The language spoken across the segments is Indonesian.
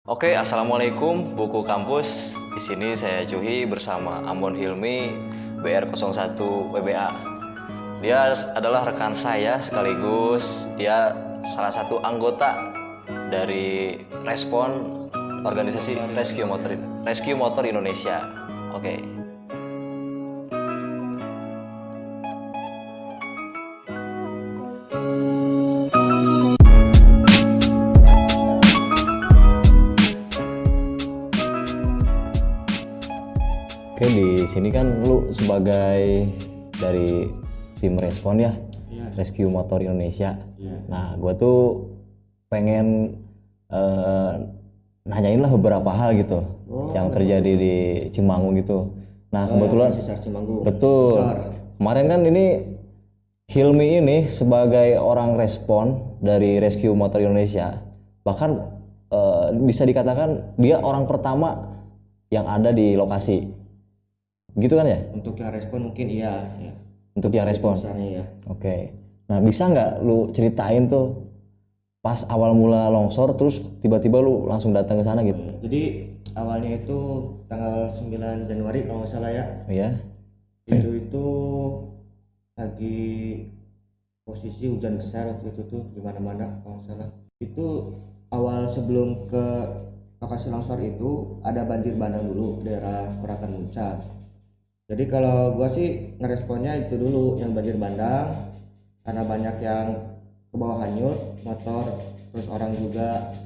Oke, assalamualaikum buku kampus. Di sini saya Cuhi bersama Ambon Hilmi BR01 WBA. Dia adalah rekan saya sekaligus dia salah satu anggota dari Respon organisasi Rescue Motor Indonesia. Oke. Oke, di sini kan lu sebagai dari tim Respon ya, Rescue Motor Indonesia. Nah, gue tuh pengen nanyain lah beberapa hal gitu yang terjadi di Cimanggu gitu. Nah, kebetulan betul. Kemarin kan ini Hilmi ini sebagai orang respon dari Rescue Motor Indonesia, bahkan bisa dikatakan dia orang pertama yang ada di lokasi. Gitu kan ya? Untuk yang respon mungkin iya ya. Untuk yang respon Besarnya ya. Oke. Nah, bisa nggak lu ceritain tuh pas awal mula longsor terus tiba-tiba lu langsung datang ke sana gitu? Jadi awalnya itu tanggal 9 Januari kalau nggak salah ya. Iya. Itu lagi posisi hujan besar waktu itu tuh di mana-mana kalau nggak salah. Itu awal sebelum ke lokasi longsor itu ada banjir bandang dulu daerah Perakan Muncak. Jadi kalau gua sih ngeresponnya itu dulu yang banjir bandang karena banyak yang ke bawah hanyut motor, terus orang juga.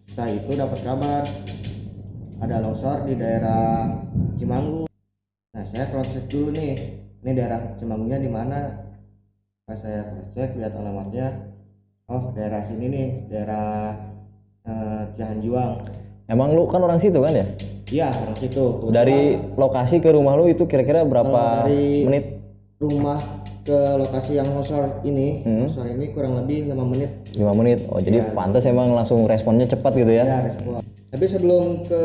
Setelah itu dapat kabar ada longsor di daerah Cimanggu. Nah, saya cross check dulu nih, ini daerah Cimanggunya di mana. Pas saya cross check lihat alamatnya, oh daerah sini nih, daerah Cihanjuang. Emang lu kan orang situ kan ya? Iya, orang situ. Dari lokasi ke rumah lu itu kira-kira berapa dari menit? Rumah ke lokasi yang longsor ini, longsor ini kurang lebih 5 menit. 5 menit. Oh, jadi Ya. pantas emang langsung responnya cepat gitu ya? Ya, respon. Tapi sebelum ke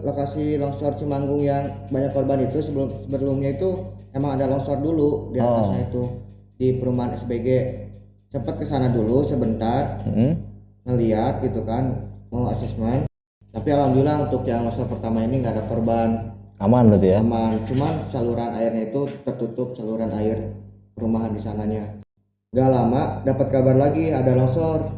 lokasi longsor Cimanggung yang banyak korban itu, sebelumnya itu emang ada longsor dulu di atasnya itu di perumahan SBG. Cepat ke sana dulu sebentar, ngeliat gitu kan, mau asesmen. Tapi alhamdulillah untuk yang longsor pertama ini nggak ada korban. Aman berarti ya? Aman, cuman saluran airnya itu tertutup, saluran air perumahan di sananya. Gak lama dapat kabar lagi ada longsor.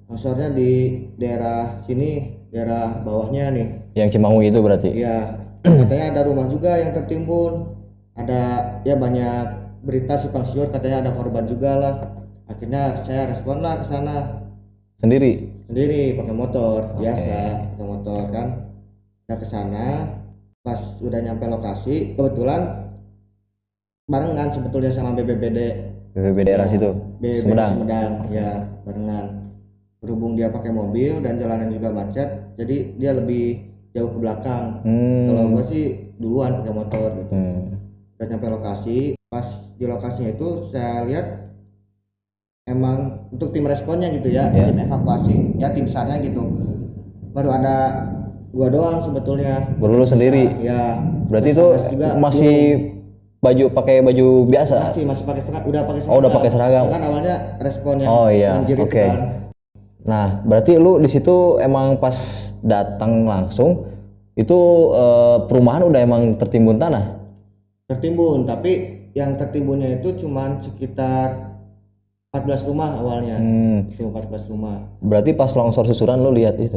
Longsornya di daerah sini, daerah bawahnya nih. Yang Cimanggu itu berarti? Iya, katanya ada rumah juga yang tertimbun. Ada ya banyak berita simpang siur katanya ada korban juga lah. Akhirnya saya respon lah ke sana Sendiri? sendiri pakai motor biasa, pakai motor kan. Udah ke sana, pas udah nyampe lokasi kebetulan barengan sebetulnya sama BPBD daerah situ? Sumedang? ya, barengan. Berhubung dia pakai mobil dan jalanan juga macet, jadi dia lebih jauh ke belakang. Kalau gua sih duluan pakai motor gitu. Udah nyampe lokasi, pas di lokasinya itu saya lihat emang untuk tim responnya gitu ya, tim evakuasi ya, tim sarnya gitu, baru ada gua doang sebetulnya. Baru lu sendiri? Ya. Berarti itu masih pakai baju biasa? Masih pakai seragam, udah pakai seragam. Oh, udah pakai seragam. Kan awalnya responnya. Oh iya, oke. Kan. Nah, berarti lu di situ emang pas datang langsung itu perumahan udah emang tertimbun tanah? Tertimbun, tapi yang tertimbunnya itu cuma sekitar 14 rumah awalnya. Itu 14 rumah. Berarti pas longsor susulan lu lihat itu?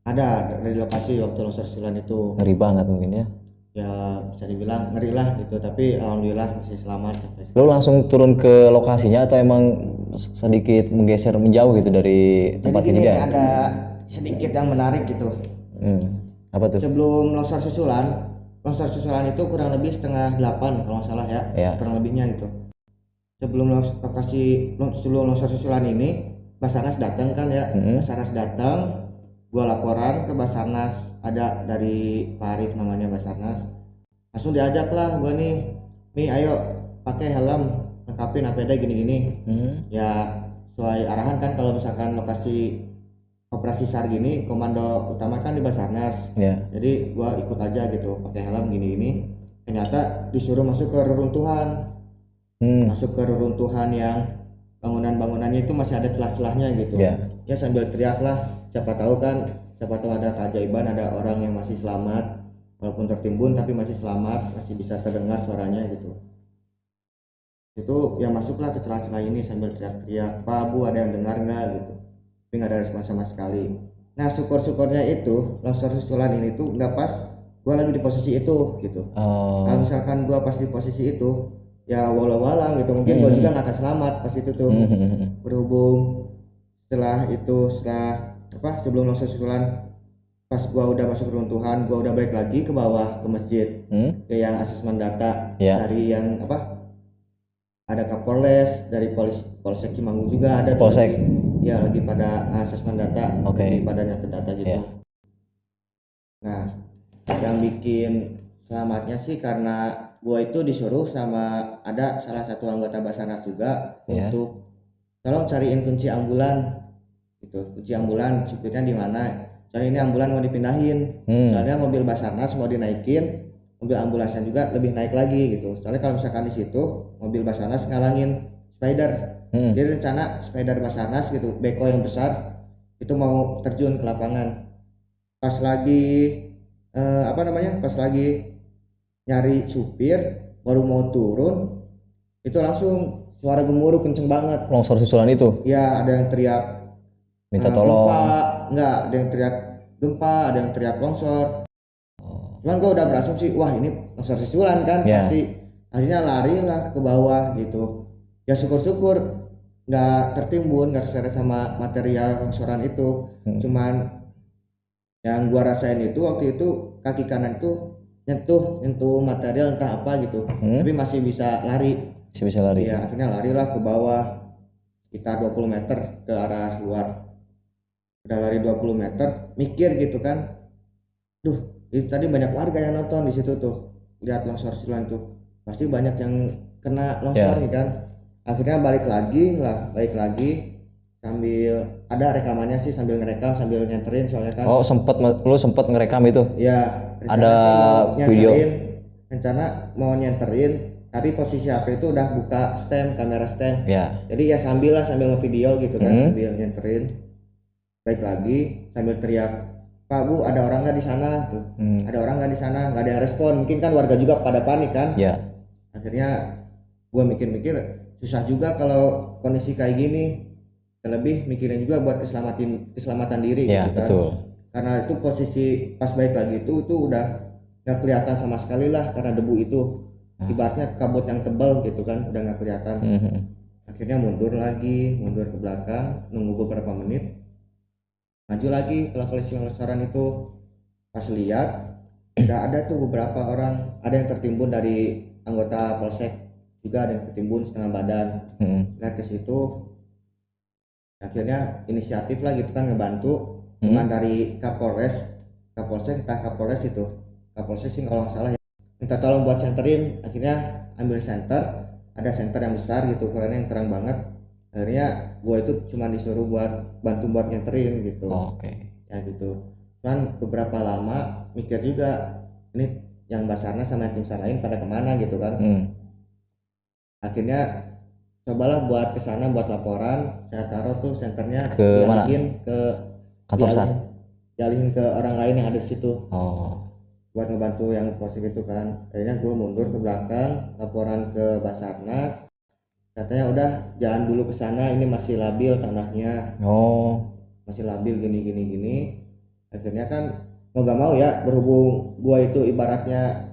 Ada dari lokasi waktu longsor susulan itu. Ngeri banget mungkin ya? Ya bisa dibilang ngeri lah gitu, tapi alhamdulillah masih selamat sampai sekarang. Lu langsung turun ke lokasinya atau emang sedikit menggeser menjauh gitu dari tempat kejadian? Ada sedikit yang menarik gitu. Apa tuh? Sebelum longsor susulan itu kurang lebih setengah 8 kalau nggak salah ya, kurang lebihnya gitu. Sebelum longsor susulan ini Basarnas datang kan ya. Basarnas datang, gua laporan ke Basarnas, ada dari Pak Arif namanya Basarnas, langsung diajak lah gua nih ayo pakai helm, lengkapin APD gini-gini. Ya sesuai arahan kan, kalau misalkan lokasi operasi SAR gini komando utama kan di Basarnas. Jadi gua ikut aja gitu, pakai helm gini-gini. Ternyata disuruh masuk ke reruntuhan. Masuk ke reruntuhan yang bangunan-bangunannya itu masih ada celah-celahnya gitu. Ya sambil teriak lah, siapa tahu kan siapa tahu ada keajaiban, ada orang yang masih selamat walaupun tertimbun tapi masih selamat, masih bisa terdengar suaranya gitu. Itu yang masuklah ke celah-celah ini sambil teriak-teriak, "Pak, Bu, ada yang dengar nggak?" gitu. Tapi nggak ada respon sama sekali. Nah, syukur-syukurnya itu longsor susulan ini tuh nggak pas gua lagi di posisi itu gitu. Kalau misalkan gua pas di posisi itu, ya walau-walang gitu, mungkin gua juga nggak akan selamat pas itu tuh. Berhubung setelah sebelum longsor susulan, pas gua udah masuk runtuhan, gua udah balik lagi ke bawah ke masjid, ke yang asesmen data dari yang ada Kapolres, dari Polsek Cimanggu juga ada Polsek ya lagi pada asesmen data, lagi pada nyata data gitu. Nah, yang bikin selamatnya sih karena gua itu disuruh sama ada salah satu anggota Basarnas juga untuk tolong cariin kunci ambulan gitu, kunci ambulan supirnya di mana, soalnya ini ambulan mau dipindahin, soalnya mobil Basarnas mau dinaikin, mobil ambulansnya juga lebih naik lagi gitu, soalnya kalau misalkan di situ mobil Basarnas ngalangin spider. Jadi rencana spider Basarnas gitu, beko yang besar itu mau terjun ke lapangan. Pas lagi pas lagi nyari supir baru mau turun, itu langsung suara gemuruh kenceng banget. Longsor susulan itu? Ya, ada yang teriak minta tolong. Ada yang teriak gempa, ada yang teriak longsor. Cuman gue udah berasumsi, wah ini longsor susulan kan pasti. Akhirnya lari lah ke bawah gitu. Ya syukur-syukur nggak tertimbun, nggak terseret sama material longsoran itu. Cuman yang gua rasain itu waktu itu kaki kanan itu nyentuh material entah apa gitu, tapi masih bisa lari. Ya, akhirnya larilah ke bawah sekitar 20 meter ke arah luar. Udah lari 20 meter, mikir gitu kan, itu tadi banyak warga yang nonton di situ tuh, lihat longsor susulan tuh, pasti banyak yang kena longsor nih kan. Akhirnya balik lagi sambil ada rekamannya sih, sambil ngerekam sambil nyenterin soalnya kan. Lu sempet ngerekam itu? Ya, ada video. Rencana mau nyenterin tapi posisi HP itu udah buka kamera stand. Jadi ya sambil ngevideo gitu kan, sambil nyenterin. Baik lagi sambil teriak, "Pak, Bu, ada orang nggak di sana?" tuh. Ada orang nggak di sana? Nggak ada yang respon. Mungkin kan warga juga pada panik kan. Akhirnya gua mikir-mikir, susah juga kalau kondisi kayak gini. Terlebih mikirin juga buat keselamatan diri gitu kan. Betul. Karena itu posisi pas balik lagi itu udah nggak kelihatan sama sekali lah karena debu itu. Ibaratnya kabut yang tebal gitu kan, udah nggak kelihatan. Akhirnya mundur ke belakang, nunggu beberapa menit, maju lagi ke lokasi longsoran itu. Pas lihat udah ada tuh beberapa orang, ada yang tertimbun dari anggota Polsek juga, ada yang tertimbun setengah badan. Lihat ke situ, akhirnya inisiatif lah gitu kan, ngebantu dengan dari Kapolsek sih kalau nggak salah ya, minta tolong buat senterin. Akhirnya ambil senter, ada senter yang besar gitu, ukurannya yang terang banget. Akhirnya gua itu cuma disuruh buat bantu buat nyenterin gitu. Ya gitu. Cuman beberapa lama mikir juga, ini yang Basarnas sama tim SAR lain pada kemana gitu kan. Akhirnya cobalah buat kesana buat laporan. Saya taruh tuh senternya ke mana? Ke kantor SAR. Dialihin ke orang lain yang ada di situ. Buat ngebantu yang posisi itu kan. Akhirnya gue mundur ke belakang, laporan ke Basarnas. Katanya udah jangan dulu ke sana, ini masih labil tanahnya. Masih labil gini. Akhirnya kan mau gak mau ya, berhubung gue itu ibaratnya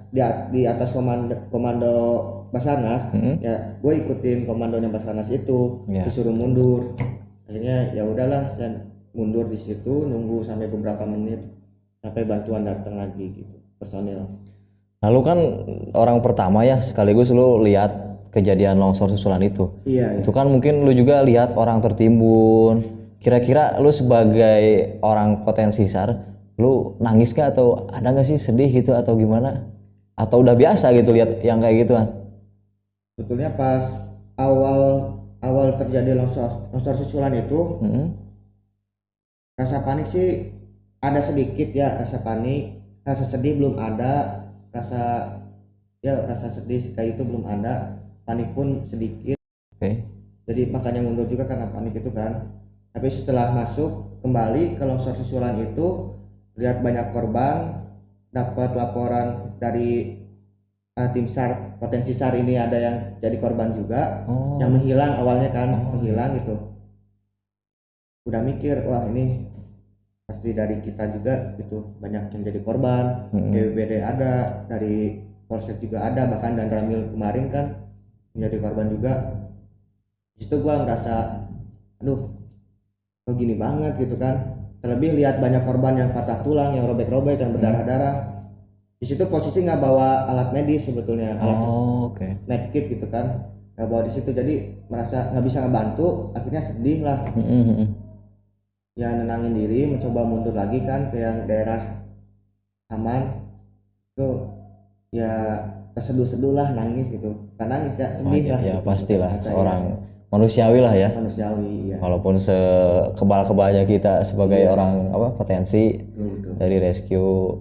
di atas komando Basarnas, ya gue ikutin komandonya Basarnas itu, disuruh mundur. Akhirnya ya udahlah, saya mundur di situ, nunggu sampai beberapa menit sampai bantuan datang lagi gitu, personil. Lalu kan orang pertama ya, sekaligus lu lihat kejadian longsor susulan itu. Itu kan mungkin lu juga lihat orang tertimbun. Kira-kira lu sebagai orang potensi SAR, lu nangis gak atau ada gak sih sedih gitu atau gimana? Atau udah biasa gitu lihat yang kayak gituan? Sebetulnya pas awal terjadi longsor susulan itu, rasa panik sih ada sedikit ya, rasa panik. Rasa sedih belum ada, rasa sedih kayak itu belum ada, panik pun sedikit. Jadi makanya mundur juga karena panik itu kan. Tapi setelah masuk kembali ke longsor susulan itu, lihat banyak korban, dapat laporan dari tim SAR, potensi SAR ini ada yang jadi korban juga, yang menghilang awalnya kan, menghilang gitu. Udah mikir, wah ini pasti dari kita juga gitu, banyak yang jadi korban. BPBD ada, dari Polsek juga ada, bahkan dan Ramil kemarin kan menjadi korban juga. Di situ gua ngerasa, aduh, kok gini banget gitu kan. Terlebih lihat banyak korban yang patah tulang, yang robek-robek, yang berdarah-darah. Di situ posisi nggak bawa alat medis sebetulnya, medkit gitu kan, nggak bawa di situ, jadi merasa nggak bisa ngebantu, akhirnya sedih lah. Ya nenangin diri, mencoba mundur lagi kan ke yang daerah aman. Itu ya terseduh-seduh lah, nangis gitu, kan nangis ya, sedih lah. Ya gitu. pastilah, seorang manusiawi lah ya. Manusiawi ya. Walaupun sekebal-kebalnya kita sebagai orang potensi dari rescue,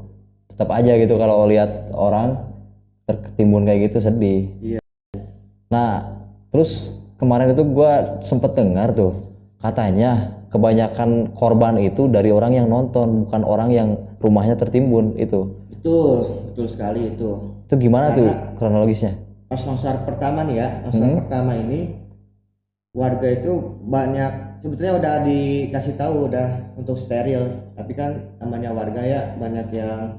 tetap aja gitu kalau lihat orang tertimbun kayak gitu sedih. Iya. Nah, terus kemarin itu gua sempet dengar tuh katanya kebanyakan korban itu dari orang yang nonton, bukan orang yang rumahnya tertimbun itu. Betul sekali itu. Itu gimana tuh kronologisnya? Pas longsor pertama nih ya, longsor pertama ini warga itu banyak, sebetulnya udah dikasih tahu udah untuk steril, tapi kan namanya warga ya banyak yang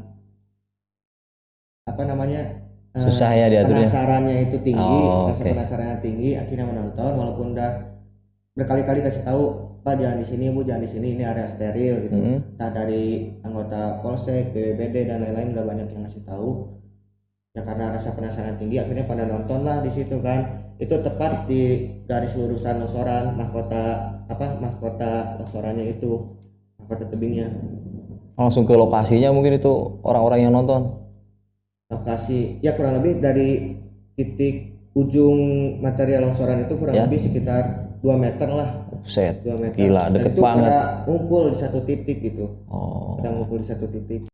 susah ya diaturnya. Penasarannya itu tinggi, penasarannya tinggi, akhirnya menonton walaupun udah berkali-kali kasih tahu, Pak jangan di sini, Bu jangan di sini, ini area steril gitu. Nah dari anggota Polsek, BPBD dan lain-lain udah banyak yang ngasih tahu. Ya karena rasa penasaran tinggi akhirnya pada nonton lah di situ kan. Itu tepat di garis lurusan longsoran, mahkota longsorannya itu, mahkota tebingnya. Langsung ke lokasinya mungkin itu orang-orang yang nonton. Lokasi ya kurang lebih dari titik ujung material longsoran itu kurang lebih sekitar 2 meter lah. 2 meter. Gila, deket banget. Pada ngumpul di satu titik gitu. Pada ngumpul di satu titik.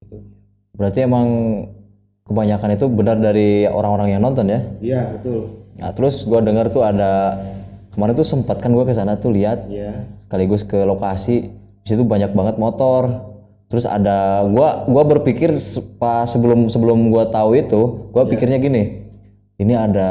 Gitu. Berarti emang kebanyakan itu benar dari orang-orang yang nonton ya? Iya, betul. Nah, terus gua dengar tuh ada kemarin tuh sempat kan gua ke sana tuh lihat. Sekaligus ke lokasi. Di situ banyak banget motor. Terus ada gua berpikir pas sebelum gua tahu itu, gua pikirnya gini. Ini ada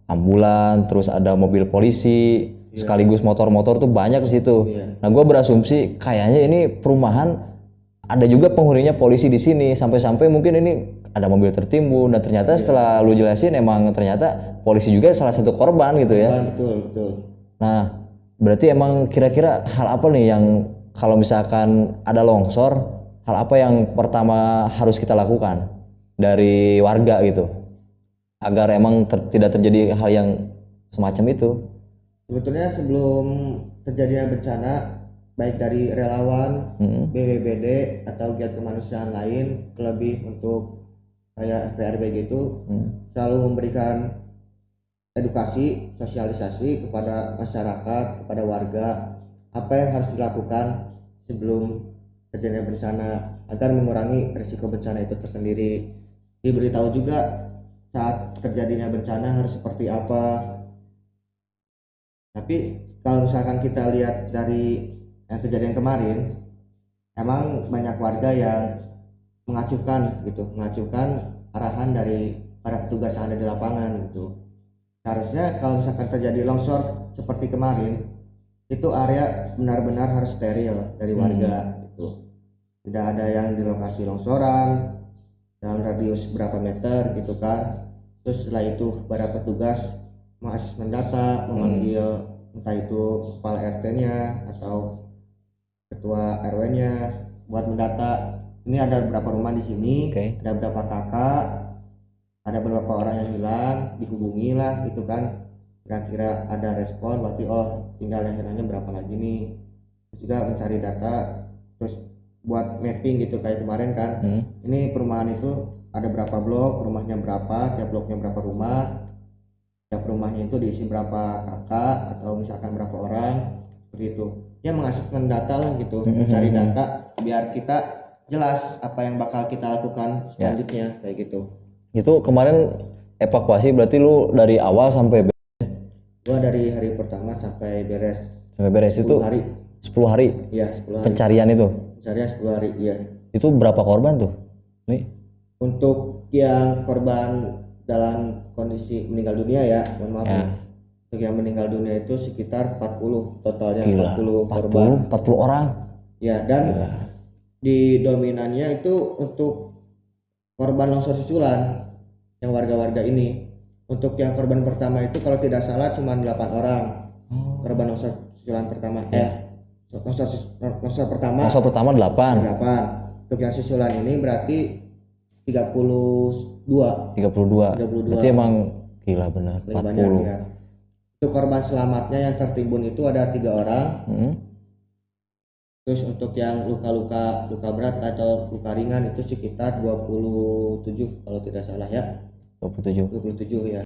ambulan, terus ada mobil polisi, sekaligus motor-motor tuh banyak di situ. Nah, gue berasumsi kayaknya ini perumahan ada juga penghuninya polisi di sini, sampai-sampai mungkin ini ada mobil tertimbun, dan ternyata setelah lu jelasin emang ternyata polisi juga salah satu korban gitu ya. Betul. Nah, berarti emang kira-kira hal apa nih yang kalau misalkan ada longsor, hal apa yang pertama harus kita lakukan dari warga gitu? Agar emang tidak terjadi hal yang semacam itu. Sebetulnya sebelum terjadinya bencana, baik dari relawan, BPBD atau giat kemanusiaan lain, terlebih untuk kayak FPRB gitu, selalu memberikan edukasi, sosialisasi kepada masyarakat, kepada warga, apa yang harus dilakukan sebelum terjadinya bencana agar mengurangi risiko bencana itu tersendiri. Diberitahu juga saat terjadinya bencana harus seperti apa. Tapi kalau misalkan kita lihat dari kejadian kemarin, emang banyak warga yang mengacuhkan arahan dari para petugas yang ada di lapangan gitu. Seharusnya kalau misalkan terjadi longsor seperti kemarin, itu area benar-benar harus steril dari warga gitu. Tidak ada yang di lokasi longsoran dalam radius berapa meter gitu kan. Terus setelah itu para petugas mengasesmen data, memanggil entah itu kepala RT-nya atau ketua RW-nya buat mendata ini ada berapa rumah di sini, ada berapa kakak, ada berapa orang yang hilang, dihubungi lah gitu kan. Kira-kira ada respon, berarti tinggal yang hilangnya berapa lagi nih. Terus juga mencari data, terus buat mapping gitu kayak kemarin kan. Ini perumahan itu ada berapa blok, rumahnya berapa, tiap bloknya berapa rumah, tiap rumahnya itu diisi berapa kakak atau misalkan berapa orang, seperti itu. Ya mengasihkan data lah gitu, mencari data biar kita jelas apa yang bakal kita lakukan selanjutnya kayak gitu. Itu kemarin evakuasi berarti lu dari awal sampai Gua dari hari pertama sampai beres. Sampai beres itu hari. 10 hari Iya, 10 hari. pencarian itu. Pencarian 10 hari, iya. Itu berapa korban tuh? Nih. Untuk yang korban dalam kondisi meninggal dunia ya, mohon maaf. Ya. Untuk yang meninggal dunia itu sekitar 40 totalnya. Gila. 40 korban. 40 orang. Ya, dan Gila. di dominannya itu untuk korban longsor susulan yang warga-warga ini. Untuk yang korban pertama itu kalau tidak salah cuma 8 orang. Korban longsor susulan pertama. Longsor pertama. Longsor pertama 8. 8. Untuk yang susulan ini berarti 32. 32. Berarti emang gila benar. 40. Banyak, ya. Untuk korban selamatnya yang tertimbun itu ada 3 orang. Terus untuk yang luka berat atau luka ringan itu sekitar 27 kalau tidak salah ya. 27 ya.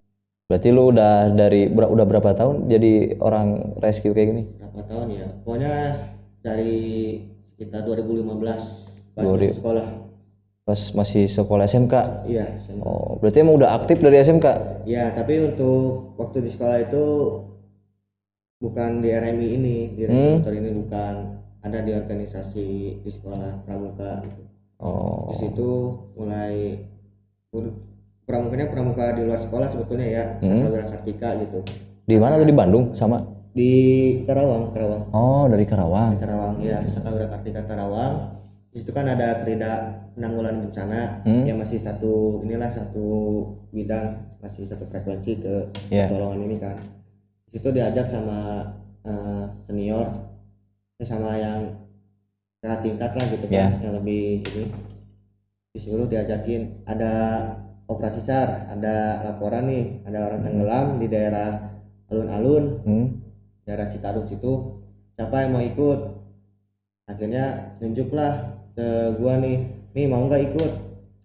Berarti lu udah berapa tahun jadi orang rescue kayak gini? Berapa tahun ya? Pokoknya dari sekitar 2015 pas masih sekolah. Pas masih sekolah SMK? Iya, SMK. Oh, berarti emang udah aktif dari SMK? Iya, tapi untuk waktu di sekolah itu bukan di RMI ini, di motor ini bukan. Ada di organisasi di sekolah pramuka gitu. Di situ mulai pramuka di luar sekolah sebetulnya ya, Sakawira Kartika gitu. Di mana tuh, di Bandung sama? Di Karawang. Oh, dari Karawang. Di Karawang ya, Sakawira Kartika Karawang. Di situ kan ada Krida penanggulangan bencana yang masih satu bidang, masih satu frekuensi ke pertolongan ini kan. Di situ diajak sama senior sama yang tingkat lah gitu kan, yang lebih ini disuruh diajakin ada operasi SAR, ada laporan nih, ada orang tenggelam di daerah alun-alun, daerah Citarum situ, siapa yang mau ikut? Akhirnya nunjuklah ke gua nih mau nggak ikut?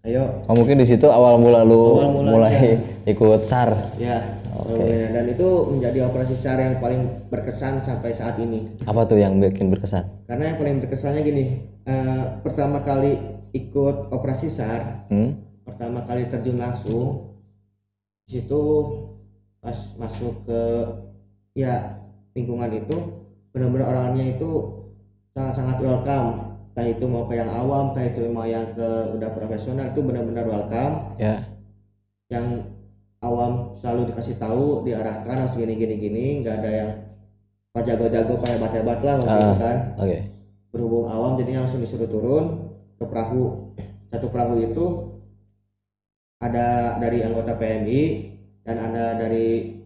Ayo. Oh, mungkin di situ awal mula mulai ikut SAR. Ya. Okay. Dan itu menjadi operasi SAR yang paling berkesan sampai saat ini. Apa tuh yang bikin berkesan? Karena yang paling berkesannya gini, pertama kali ikut operasi SAR, pertama kali terjun langsung, di situ pas masuk ke lingkungan itu, benar-benar orangnya itu sangat-sangat welcome. Entah itu mau ke yang awam, entah itu mau yang ke udah profesional, itu benar-benar welcome. Ya. Yang awam selalu dikasih tahu, diarahkan harus gini, nggak ada yang jago-jago kayak hebat-hebat lah waktu itu kan. Okay. Berhubung awam jadinya langsung disuruh turun ke perahu. Satu perahu itu ada dari anggota PMI dan ada dari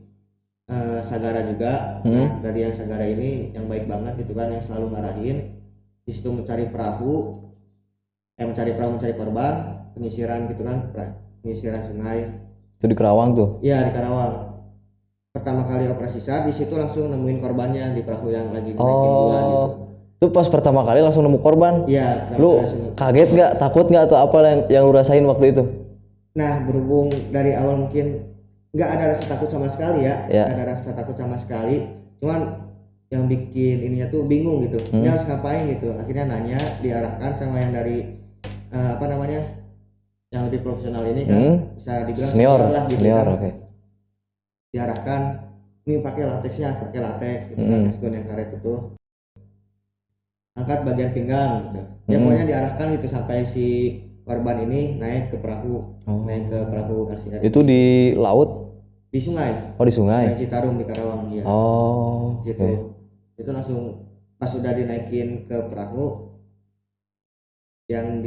Sagara juga. Nah, dari yang Sagara ini yang baik banget gitu kan, yang selalu ngarahin di situ mencari korban, penyisiran gitu kan, penyisiran sungai. Itu di Karawang tuh? Iya, di Karawang. Pertama kali operasi SAR di situ langsung nemuin korbannya di perahu yang lagi dinaikin gua gitu. Itu pas pertama kali langsung nemu korban? Iya. Lu kaget nggak, takut nggak, atau apa yang lu rasain waktu itu? Nah, berhubung dari awal mungkin nggak ada rasa takut sama sekali ya. Nggak ada rasa takut sama sekali. Cuman yang bikin ininya tuh bingung gitu. Dia harus ngapain gitu. Akhirnya nanya, diarahkan sama yang dari yang lebih profesional ini kan, bisa dibilang senior lah gitu kan. Okay. Diarahkan, ini pakai latex gitu kan, meskipun yang karet itu. Angkat bagian pinggang gitu. Ya pokoknya diarahkan gitu sampai si korban ini naik ke perahu, naik ke perahu RCR. Itu di laut? Di sungai. Oh, di sungai. Di Citarum di Karawang ya. Oh, gitu. Okay. Itu langsung pas sudah dinaikin ke perahu, yang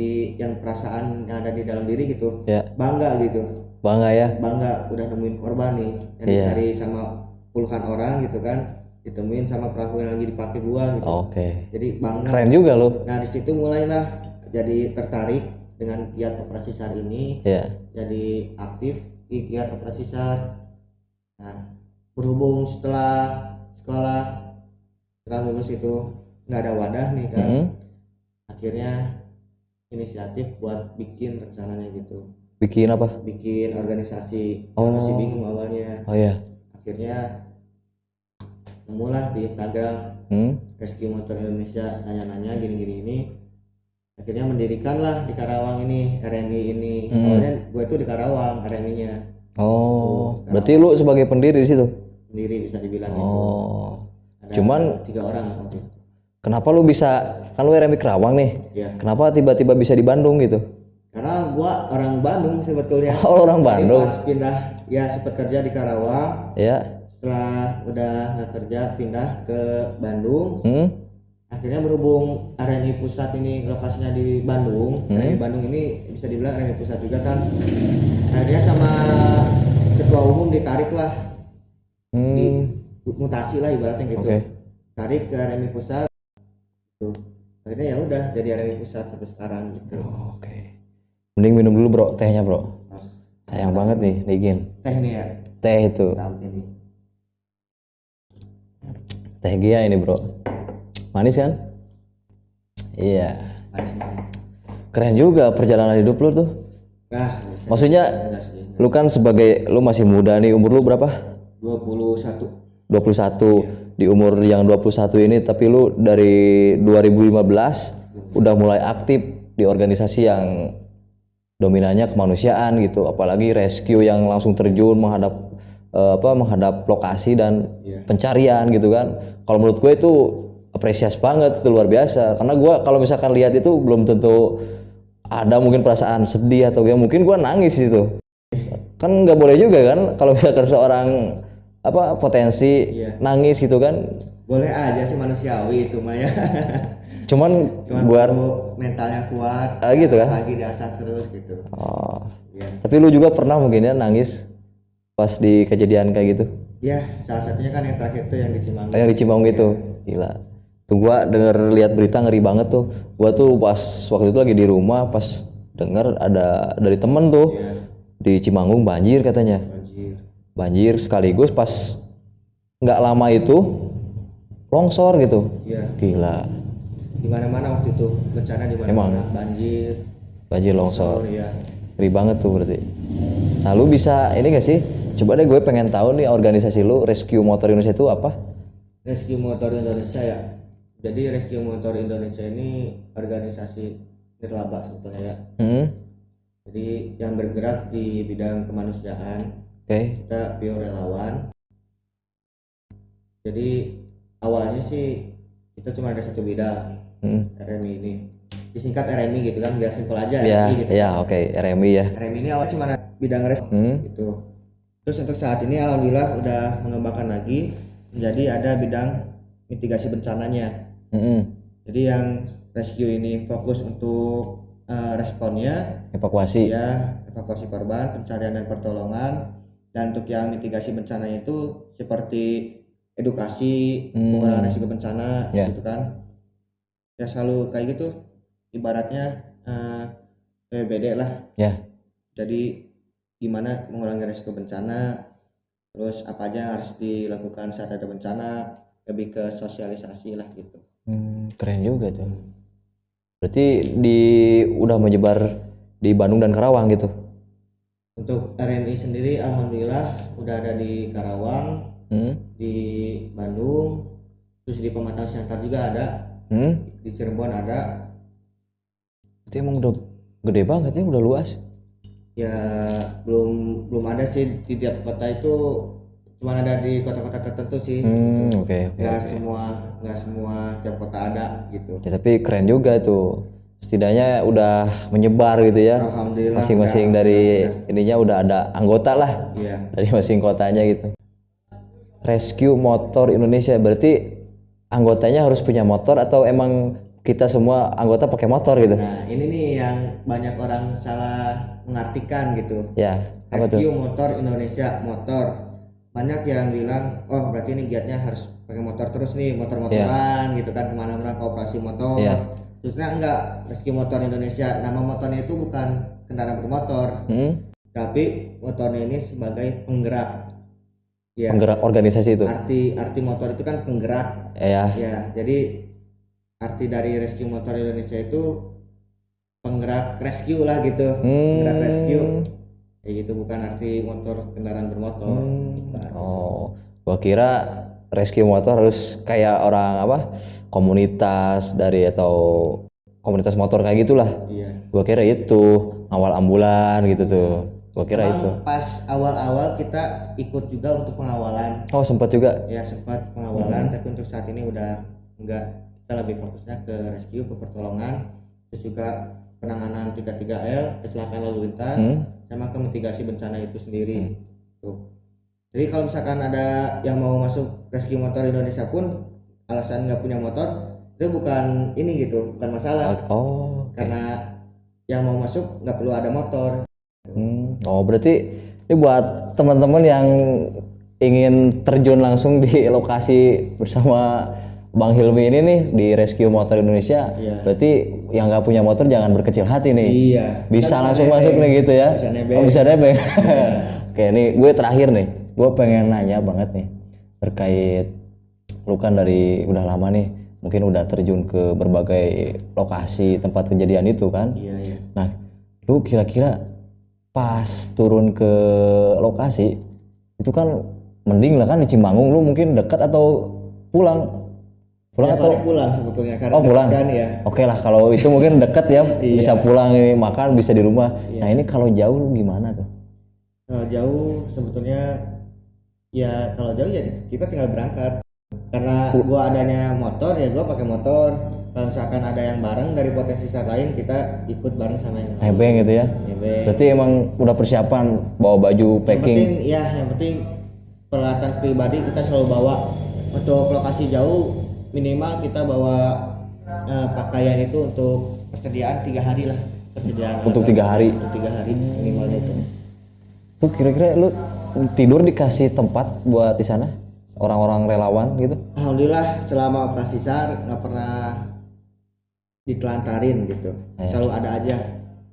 perasaan yang ada di dalam diri gitu, bangga gitu. Bangga ya? Bangga udah nemuin korban nih, yang dicari sama puluhan orang gitu kan, ditemuin sama perahu yang lagi dipakai gua gitu. Oke. Jadi bangga. Keren juga lo. Nah, di situ mulailah jadi tertarik dengan giat operasi SAR ini. Jadi aktif di giat operasi SAR. Nah, berhubung setelah lulus itu nggak ada wadah nih kan, akhirnya inisiatif buat bikin rencananya gitu. Bikin apa? Bikin organisasi. Masih bingung awalnya. Akhirnya nemulah di Instagram Rescue Motor Indonesia, nanya-nanya gini-gini ini. Akhirnya mendirikanlah di Karawang ini RMI ini. Awalnya gue tuh di Karawang RMI-nya. Berarti lu sebagai pendiri di situ? Pendiri bisa dibilang gitu. Cuman 3 orang waktu itu. Kenapa lu bisa, kan lu RMI Kerawang nih. Iya. Kenapa tiba-tiba bisa di Bandung gitu? Karena gua orang Bandung sebetulnya. Oh, orang Jadi Bandung. pas pindah ya sempat kerja di Karawang. Ya. Setelah udah nggak kerja pindah ke Bandung. Akhirnya berhubung RMI pusat ini lokasinya di Bandung. RMI Bandung ini bisa dibilang RMI pusat juga kan. Akhirnya sama ketua umum ditarik lah. Di mutasi lah ibaratnya gitu. Tarik ke RMI pusat. Tuh. Akhirnya ya udah jadi RMI pusat sampai sekarang gitu. Mending minum dulu bro, tehnya bro. Sayang banget nih, dingin. Teh nih ya. Teh itu. Ini. Teh Gia ini bro. Manis kan? Iya. Manis. Keren juga perjalanan hidup lu tuh. Nah, maksudnya lu kan sebagai, lu masih muda nih, umur lu berapa? 21. 21. Di umur yang 21 ini, tapi lu dari 2015 udah mulai aktif di organisasi yang dominannya kemanusiaan gitu, apalagi rescue yang langsung terjun menghadap lokasi dan pencarian gitu kan. Kalau menurut gue itu apresiasi banget, itu luar biasa. Karena gue kalau misalkan lihat itu belum tentu ada mungkin perasaan sedih atau mungkin gue nangis itu. Kan nggak boleh juga kan kalau misalkan seorang potensi nangis gitu kan. Boleh aja sih, manusiawi itu mah ya. Cuman buat mentalnya kuat gitu kan, lagi diasah terus gitu. Tapi lu juga pernah mungkin ya nangis pas di kejadian kayak gitu? Ya, salah satunya kan yang terakhir tuh yang di Cimanggung. Yang di Cimanggung itu gila tuh, gua lihat berita ngeri banget tuh. Gua tuh pas waktu itu lagi di rumah, pas denger ada dari temen tuh di Cimanggung banjir katanya. Banjir sekaligus pas nggak lama itu longsor gitu. Gila. Di mana-mana waktu itu bencana, di mana-mana banjir longsor. Ngeri banget tuh berarti. Nah, lu bisa ini gak sih? Coba deh, gue pengen tahu nih organisasi lu, Rescue Motor Indonesia itu apa? Rescue Motor Indonesia ya. Jadi Rescue Motor Indonesia ini organisasi nirlaba sebetulnya ya. Jadi yang bergerak di bidang kemanusiaan. Kita pure relawan. Jadi awalnya sih kita cuma ada satu bidang, RMI ini. Disingkat RMI gitu kan, biar simpel aja. RMI ya. RMI ini awalnya cuma bidang gitu. Terus untuk saat ini alhamdulillah udah mengembangkan lagi menjadi ada bidang mitigasi bencananya. Jadi yang rescue ini fokus untuk responnya, evakuasi korban, pencarian dan pertolongan. Dan untuk yang mitigasi bencana itu seperti edukasi, pengelolaan risiko bencana gitu kan. Ya selalu kayak gitu, ibaratnya PBBD lah. Jadi gimana mengurangi risiko bencana, terus apa aja yang harus dilakukan saat ada bencana, lebih ke sosialisasi lah gitu. Keren juga tuh. Berarti udah menyebar di Bandung dan Karawang gitu. Untuk RMI sendiri alhamdulillah udah ada di Karawang, di Bandung, terus di Pematang Siantar juga ada, di Cirebon ada. Itu emang udah gede banget ya, udah luas. Ya belum ada sih di tiap kota itu, cuma ada di kota-kota tertentu sih. Nggak semua tiap kota ada gitu. Ya, tapi keren juga tuh. Setidaknya udah menyebar gitu ya. Alhamdulillah. Masing-masing dari ininya udah ada anggota lah. Dari masing kotanya gitu. Rescue Motor Indonesia berarti anggotanya harus punya motor atau emang kita semua anggota pakai motor gitu? Nah, ini nih yang banyak orang salah mengartikan gitu. Apa Rescue tuh? Motor Indonesia, motor. Banyak yang bilang, oh berarti ini giatnya harus pakai motor terus nih, motor-motoran gitu kan, kemana-mana kooperasi motor. Terusnya enggak, Rescue Motor Indonesia, nama motornya itu bukan kendaraan bermotor, tapi motornya ini sebagai penggerak. Penggerak organisasi itu. Arti motor itu kan penggerak. Jadi arti dari Rescue Motor Indonesia itu penggerak rescue lah gitu. Penggerak rescue. Kayak gitu, bukan arti motor kendaraan bermotor. Gua kira rescue motor harus kayak orang komunitas atau komunitas motor kayak gitulah. Gua kira itu awal ambulan gitu tuh. Gua kira itu. Pas awal-awal kita ikut juga untuk pengawalan. Sempat juga? Ya sempat pengawalan, tapi untuk saat ini udah enggak. kita lebih fokusnya ke rescue, ke pertolongan, terus juga penanganan 33L, kecelakaan lalu lintas, sama ke mitigasi bencana itu sendiri. Tuh. Jadi kalau misalkan ada yang mau masuk rescue motor Indonesia pun alasan nggak punya motor itu bukan ini gitu, bukan masalah. Karena yang mau masuk nggak perlu ada motor. Berarti ini buat teman-teman yang ingin terjun langsung di lokasi bersama Bang Hilmi ini nih di Rescue Motor Indonesia. Berarti yang nggak punya motor jangan berkecil hati nih. Bisa langsung masuk nih gitu ya. Bisa nebeng. Oke, ini gue terakhir nih. Gue pengen nanya banget nih terkait lu kan dari udah lama nih, mungkin udah terjun ke berbagai lokasi tempat kejadian itu kan. Nah, lu kira-kira pas turun ke lokasi itu kan mending lah kan di Cimbangung, lu mungkin dekat atau pulang atau pulang sebetulnya karena pulang kan ya. Oke lah kalau itu mungkin dekat ya. Bisa pulang ini makan bisa di rumah. Nah ini kalau jauh lu gimana tuh? Kalau jauh sebetulnya ya kalau jauh ya kita tinggal berangkat. Karena gua adanya motor ya gua pakai motor. Kalau misalkan ada yang bareng dari potensi saat lain kita ikut bareng sama yang nebeng gitu ya. Berarti emang udah persiapan bawa baju packing. Yang penting peralatan pribadi kita selalu bawa. Untuk lokasi jauh minimal kita bawa pakaian itu untuk persediaan 3 hari lah. Untuk 3 hari. Untuk 3 hari minimalnya itu. Tuh kira-kira lu tidur dikasih tempat buat di sana? Orang-orang relawan gitu? Alhamdulillah selama operasi SAR nggak pernah ditelantarin gitu. Selalu ada aja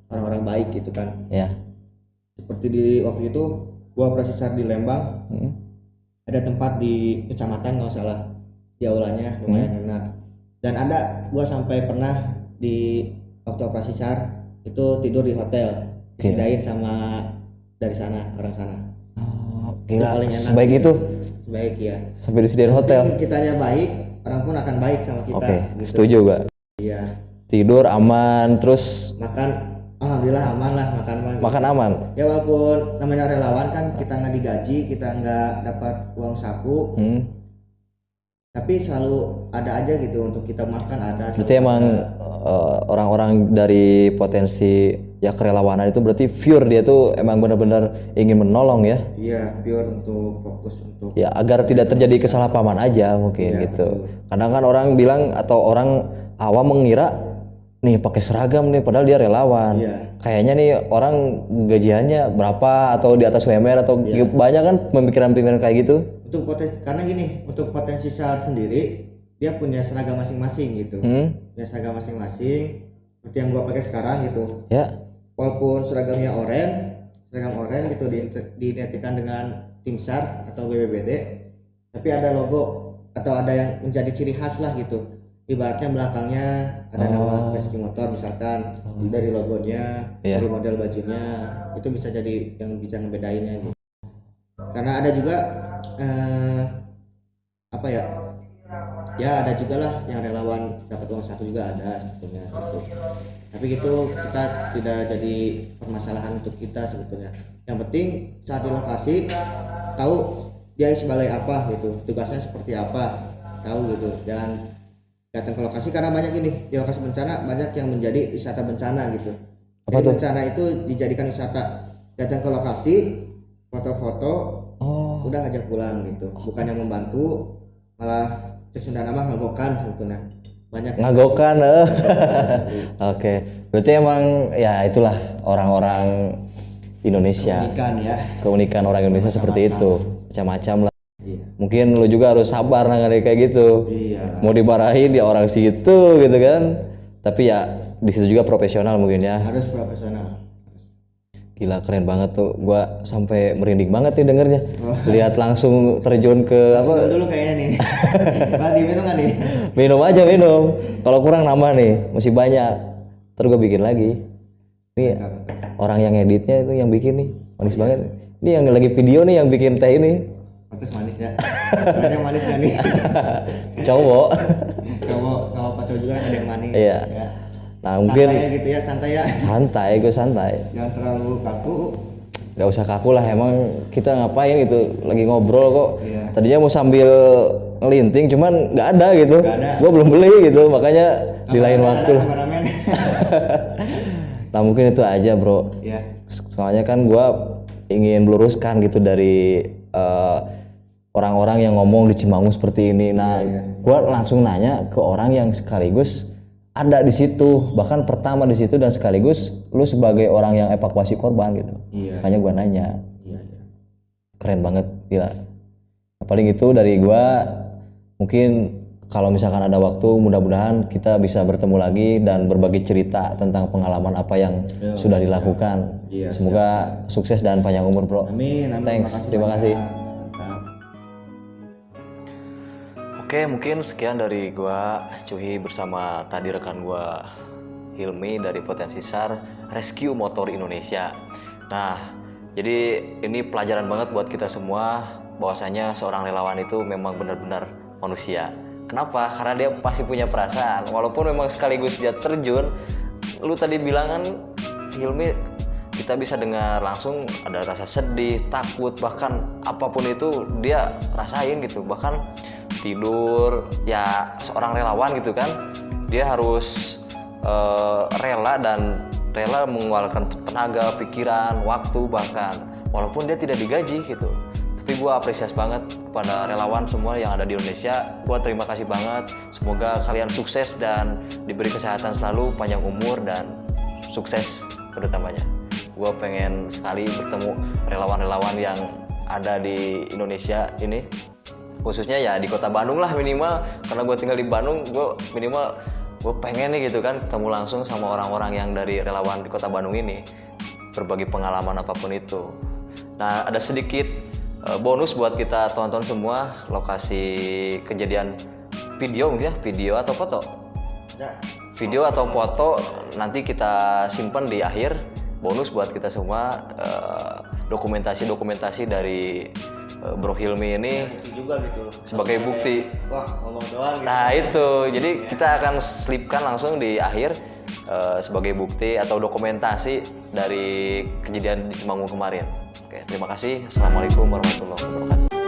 orang-orang baik gitu kan. Seperti di waktu itu gua operasi SAR di Lembang. Ada tempat di kecamatan nggak salah, di aulanya lumayan enak. Dan ada gua sampai pernah di waktu operasi SAR itu tidur di hotel, disediain sama dari sana, orang sana. Gila, sebaik itu? Sebaik ya. Sampai disediain hotel? Kitanya baik, orang pun akan baik sama kita. Gitu. Setuju gak? Iya. Tidur aman, terus makan alhamdulillah aman lah, makan aman. Ya walaupun namanya relawan kan kita nggak digaji, kita nggak dapat uang saku, tapi selalu ada aja gitu untuk kita makan ada. Berarti emang orang-orang dari potensi ya kerelawanan itu berarti pure dia tuh emang benar-benar ingin menolong ya? Iya, pure untuk fokus untuk ya agar tidak terjadi kesalahpahaman aja mungkin gitu. Kadang kan orang bilang atau orang awam mengira nih pakai seragam nih padahal dia relawan. Kayaknya nih orang gajiannya berapa atau di atas UMR atau banyak kan pemikiran-pemikiran kayak gitu. Karena gini, untuk potensi SAR sendiri dia punya seragam masing-masing gitu. Punya seragam masing-masing seperti yang gua pakai sekarang gitu. Walaupun seragamnya seragam oranye gitu diidentikan dengan tim SAR atau BPBD, tapi ada logo atau ada yang menjadi ciri khas lah gitu. Ibaratnya belakangnya ada nama Rescue Motor misalkan, dari logonya, dari model bajunya, itu bisa jadi yang bisa ngebedainnya gitu. Karena ada juga ada juga lah yang relawan dapat uang saku juga ada sebetulnya gitu. Tapi itu kita tidak jadi permasalahan untuk kita sebetulnya. Yang penting saat di lokasi tahu dia sebagai apa gitu, tugasnya seperti apa, tahu gitu. Dan datang ke lokasi karena banyak ini di lokasi bencana banyak yang menjadi wisata bencana gitu. Apa tuh? Bencana itu dijadikan wisata. Datang ke lokasi, foto-foto, udah aja pulang gitu. Bukannya membantu, malah Sunda nama ngagokan sebetulnya. Banyak ngagokan. Oke. Berarti emang ya itulah orang-orang Indonesia. Keunikan orang Indonesia seperti itu. Macam-macam lah. Mungkin lu juga harus sabar nangani kayak gitu. Mau dimarahin dia orang situ gitu kan. Tapi ya di situ juga profesional mungkin ya. Harus profesional. Gila keren banget tuh, gua sampai merinding banget nih dengernya. Lihat langsung terjun ke apa? Dulu kayaknya nih. Minum kan nih? Minum aja minum. Kalau kurang nambah nih, masih banyak. Terus gua bikin lagi. Ini orang yang editnya itu yang bikin nih, manis banget. Ini yang lagi video nih yang bikin teh ini. Pantes manis ya. Yang manis kan nih? Cowok kalau Pak cowok juga ada yang manis. Iya. Ya. Nah mungkin santai gitu ya, santai gue santai, jangan terlalu kaku. Gak usah kaku lah, emang kita ngapain gitu, lagi ngobrol kok. Tadinya mau sambil ngelinting, cuman nggak ada gitu. Gue belum beli gitu, makanya di lain waktu. Nah mungkin itu aja bro. Ya. Soalnya kan gue ingin meluruskan gitu dari orang-orang yang ngomong di Cimangun seperti ini. Nah gue langsung nanya ke orang yang sekaligus ada di situ, bahkan pertama di situ dan sekaligus lu sebagai orang yang evakuasi korban gitu. Makanya gue nanya. Keren banget, gila. Paling itu dari gua. Mungkin kalau misalkan ada waktu, mudah-mudahan kita bisa bertemu lagi dan berbagi cerita tentang pengalaman apa yang sudah dilakukan. Semoga sukses dan panjang umur bro. Amin. Thanks, terima kasih. Oke, mungkin sekian dari gua Cuhi bersama tadi rekan gua Hilmi dari Potensi SAR Rescue Motor Indonesia. Nah, jadi ini pelajaran banget buat kita semua bahwasanya seorang relawan itu memang benar-benar manusia. Kenapa? Karena dia pasti punya perasaan. Walaupun memang sekaligus dia terjun, lu tadi bilang kan Hilmi, kita bisa dengar langsung ada rasa sedih, takut, bahkan apapun itu dia rasain gitu. Bahkan tidur, ya seorang relawan gitu kan, dia harus rela mengeluarkan tenaga, pikiran, waktu bahkan walaupun dia tidak digaji gitu. Tapi gue apresiasi banget kepada relawan semua yang ada di Indonesia. Gue terima kasih banget. Semoga kalian sukses dan diberi kesehatan selalu, panjang umur dan sukses kedepannya. Gue pengen sekali bertemu relawan-relawan yang ada di Indonesia ini, khususnya ya di kota Bandung lah minimal, karena gue tinggal di Bandung. Gue pengen nih gitu kan ketemu langsung sama orang-orang yang dari relawan di kota Bandung ini, berbagi pengalaman apapun itu. Nah ada sedikit bonus buat kita tonton semua lokasi kejadian video mungkin ya, video atau foto? Video atau foto nanti kita simpan di akhir, bonus buat kita semua, dokumentasi dari Bro Hilmi ini juga gitu sebagai bukti. Wah, ngomong doang gitu. Nah itu, jadi kita akan selipkan langsung di akhir sebagai bukti atau dokumentasi dari kejadian di Cimangun kemarin. Oke, terima kasih. Assalamualaikum warahmatullahi wabarakatuh.